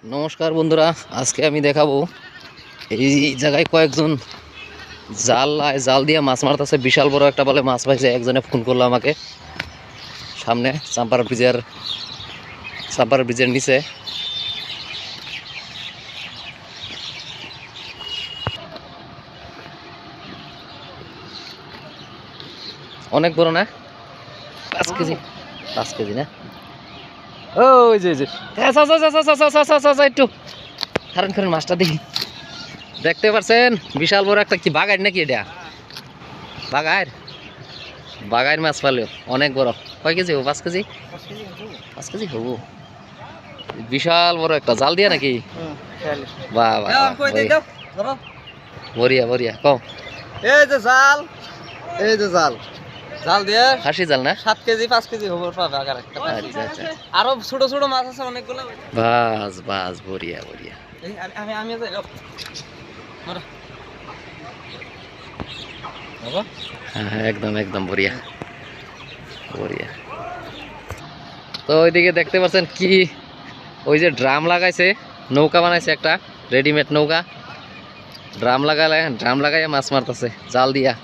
নমস্কার বন্ধুরা, আজকে আমি দেখাবো এই জায়গায় কয়েকজন জাল দিয়ে মাছ মারতেছে। বিশাল বড় একটা বলে মাছ পাইছে। একজনে ফোন করলো আমাকে, সামনে চাম্পার ব্রিজের নিচে। অনেক বড় না? 5 কেজি, 5 কেজি না? ওই যে একটু কারণ মাছটা দেখি। দেখতে পাচ্ছেন বিশাল বড় একটা কি বাগাইর নাকি? এটা বাগাইর মাছ পালে অনেক বড়। কয় কেজি হবো? 5 কেজি, 5 কেজি হবো। বিশাল বড় একটা জাল দিয়া নাকি? বাহ বড়িয়া বড়িয়া। কম এই যে জাল, এই যে জাল জাল দিয়ে খাসি জাল না? 7 কেজি 5 কেজি হবে পাবে। আচ্ছা আচ্ছা, আরো ছোট ছোট মাছ আছে অনেকগুলো। বাস বাস বড়িয়া বড়িয়া। আমি আমি যাই মারা বাবা। হ্যাঁ একদম একদম বড়িয়া বড়িয়া। তো ওইদিকে দেখতে পাচ্ছেন কি, ওই যে ড্রাম লাগাইছে, নৌকা বানাইছে একটা রেডিমেড নৌকা। ড্রাম লাগাইয়া মাছ মারতেছে জাল দিয়া।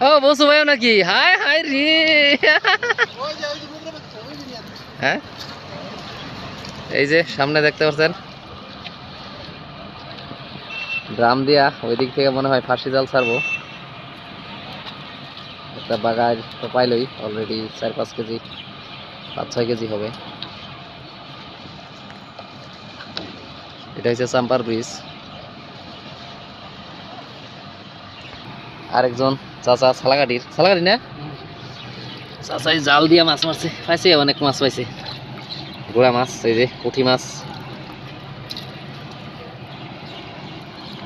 ও বসু ভাইও নাকি? হাই হাই রে। হ্যাঁ এই যে সামনে দেখতে পাচ্ছেন ড্রাম দিয়া, ওই দিক থেকে মনে হয় ফাঁসি জাল ছাড়বো। একটা বাগার তো পাইলই অলরেডি 4-5 কেজি, 5-6 কেজি হবে। এটা হচ্ছে চাম্পার ব্রিজ। আরেকজন চাচা সালাগাড়ি না, চাচাই জাল দিয়ে মাছ মারছে, পাইছে অনেক মাছ পাইছে। গোড়া মাছ, এই যে পুঁটি মাছ।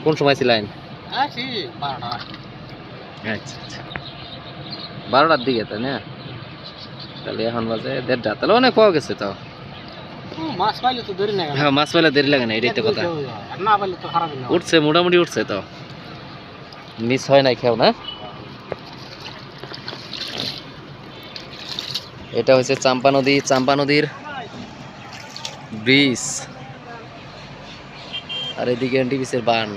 কোন সময় ছিলেন? আছি 12টা। আচ্ছা আচ্ছা, 12টার দিকে, তাই না? তাহলে এখন বাজে 1:30, তাহলে অনেক পাওয়া গেছে। তো মাছ পাইলে তো দেরি লাগে না। হ্যাঁ, মাছ পাইলে দেরি লাগে না, এটাই তো কথা। আর না পাইলে তো খারাপ না। উঠছে, মোটামুটি উঠছে, তো মিস হয় নাই খেও না। এটা হচ্ছে চাম্পা নদীর ব্রিজ, আর এদিকে এনটিপিসির বান।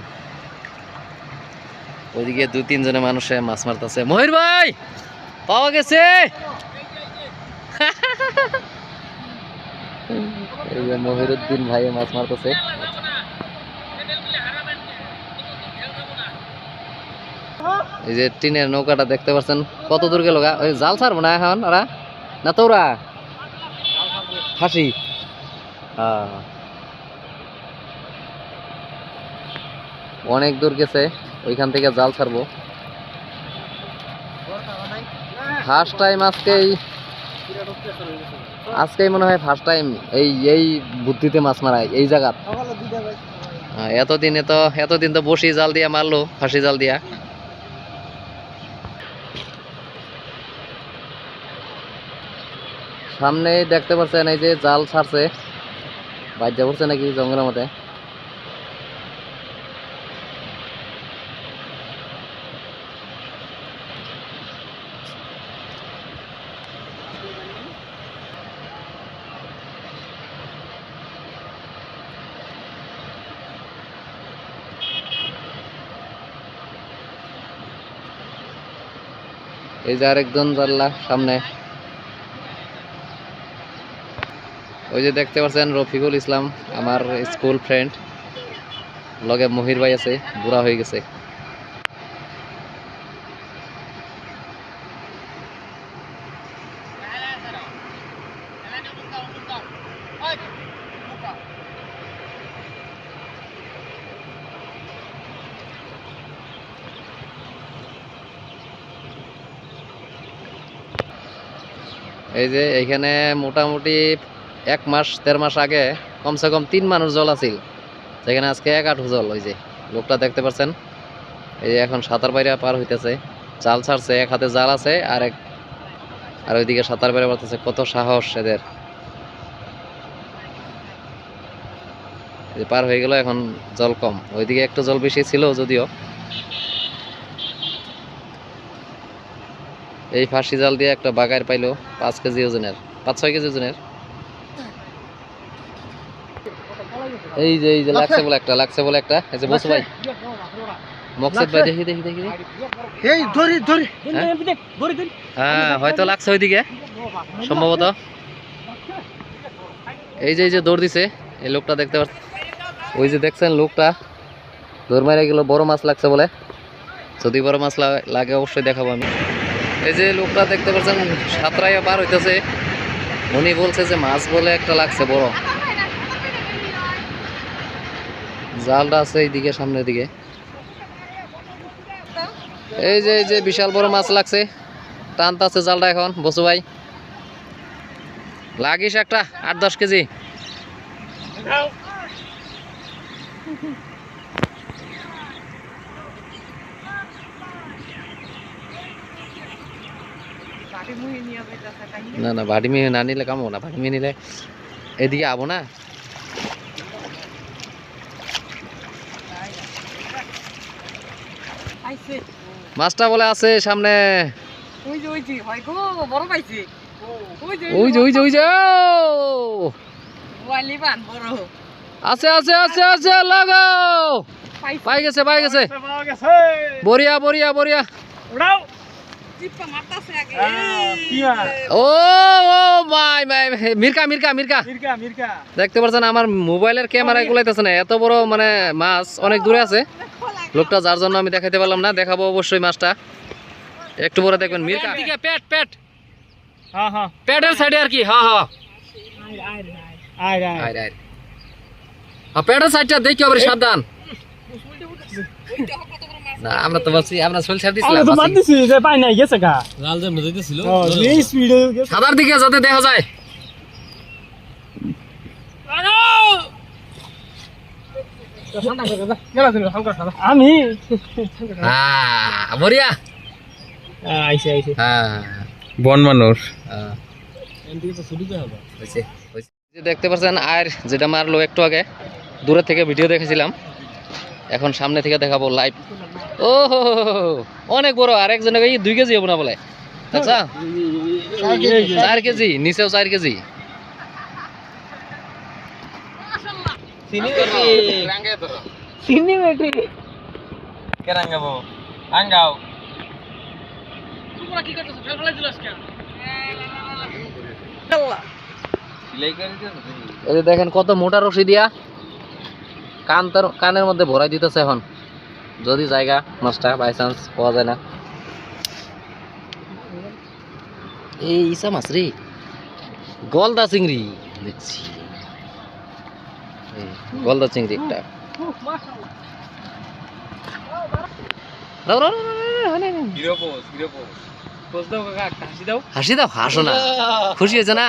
ওইদিকে 2-3 জনে মানুষে মাছ মারতেছে। মহির ভাই পাওয়া গেছে। এই যে মহিরুদ্দিন ভাই মাছ মারতেছে। এই যে টিনের নৌকাটা দেখতে পাচ্ছেন কত দূর গেল গা। ওই জাল ছাড়বো না এখন ওরা, না তো ওরা ফাঁসি। অনেক দূর গেছে, ওইখান থেকে জাল ছাড়বো। ফার্স্ট টাইম আজকেই মনে হয় ফার্স্ট টাইম এই বুদ্ধিতে মাছ মারায় এই জায়গা। এতদিন তো বসি জাল দিয়া মারলো, ফাঁসি জাল দিয়া। সামনে দেখতে পাচ্ছেন এই যে জাল ছাড়ছে, বাজ্যা পড়ছে নাকি জঙ্গলের মধ্যে। এই যে আরেকজন জানলা সামনে, ওই যে দেখতে পাচ্ছেন রফিকুল ইসলাম, আমার স্কুল ফ্রেন্ড। লগে মহির ভাই আছে, বুড়া হয়ে গেছে। এই যে এইখানে মোটামুটি 1-1.5 মাস আগে কমসে কম 3 মানুষ জল আছিল, সেখানে আজকে 1 হাঁটু জল। ওই যে লোকটা দেখতে পাচ্ছেন, এই যে এখন সাঁতার বাইরে পার হইতেছে, জাল ছাড়ছে, এক হাতে জাল আছে, আর ওইদিকে সাঁতার বাইরে পারতেছে। কত সাহস এদের! পার হয়ে গেল, এখন জল কম, ওইদিকে একটু জল বেশি ছিল যদিও। এই ফাঁসি জাল দিয়ে একটা বাগার পাইলো 5 কেজি ওজনের, 5-6 কেজি ওজনের। এই যে লাগছে বলে একটা এই যে বসু ভাই মকসেদ ভাই দেখি এই ধরি ধরি হ্যাঁ হয়তো লাগছে ওইদিকে সম্ভবত এই যে দৌড় দিছে এই লোকটা দেখতে পাচ্ছেন ওই যে দেখছেন লোকটা দৌড় মারে গেল বড় মাছ লাগছে বলে যদি বড় মাছ লাগে অবশ্যই দেখাবো আমি এই যে লোকটা দেখতে পাচ্ছেন সাঁতরাইয়া পার হইতেছে উনি বলছে যে মাছ বলে একটা লাগছে বড় জালটা আছে এইদিকে সামনের দিকে এই যে বিশাল বড় মাছ লাগছে টানতাছে জালটা এখন বসু ভাই লাগিস একটা 8-10 কেজি না ভাটি মিহি না নিলে কামো না ভাটি মিহি নিলে এদিকে আবো না মাছটা বলে আছে সামনে ওই যে আছে লাগাও পাই গেছে বড়িয়া ও মাই মিরকা দেখতে পাচ্ছেন আমার মোবাইলের ক্যামেরা গুলাইতেছে না এত বড় মানে মাছ অনেক দূরে আছে লোকটা যার জন্য আমি দেখাইতে পারলাম না দেখাবো অবশ্যই মাছটা একটু পরে দেখবেন মিরকা পেট পেটের সাইডে আর কি হ্যাঁ পেটের সাইডটা দেখি আবার সাবধান না আমরা তো বলছি আমরা সোল ছাড় দিছিলাম তো বাদ দিছি যে পাই নাই গেছে গা লাল যে মজা দিছিল এই স্পিডে গেছে সাদার দিকে যাতে দেখা যায় আমি হ্যাঁ বড়িয়া আইছে হ্যাঁ বন মানুষ হয়েছে যে দেখতে পাচ্ছেন আর যেটা মারলো একটু আগে দূরে থেকে ভিডিও দেখেছিলাম এখন সামনে থেকে দেখাবো লাইভ ও অনেক বড় আর একজনে 2 কেজি হবো না বলে আচ্ছা 4 কেজি নিচেও 4 কেজি এই যে দেখেন কত মোটা রশি দিয়া কানের মধ্যে ভরাই দিতেছে এখন যদি জায়গা মাছটা বাই চান্স পাওয়া যায় না এই ইসা মাছ রে গলদা চিংড়ি দেখছি গলদা চিংড়ি একটা হাসি দাও হাসো না খুশি হয়েছে না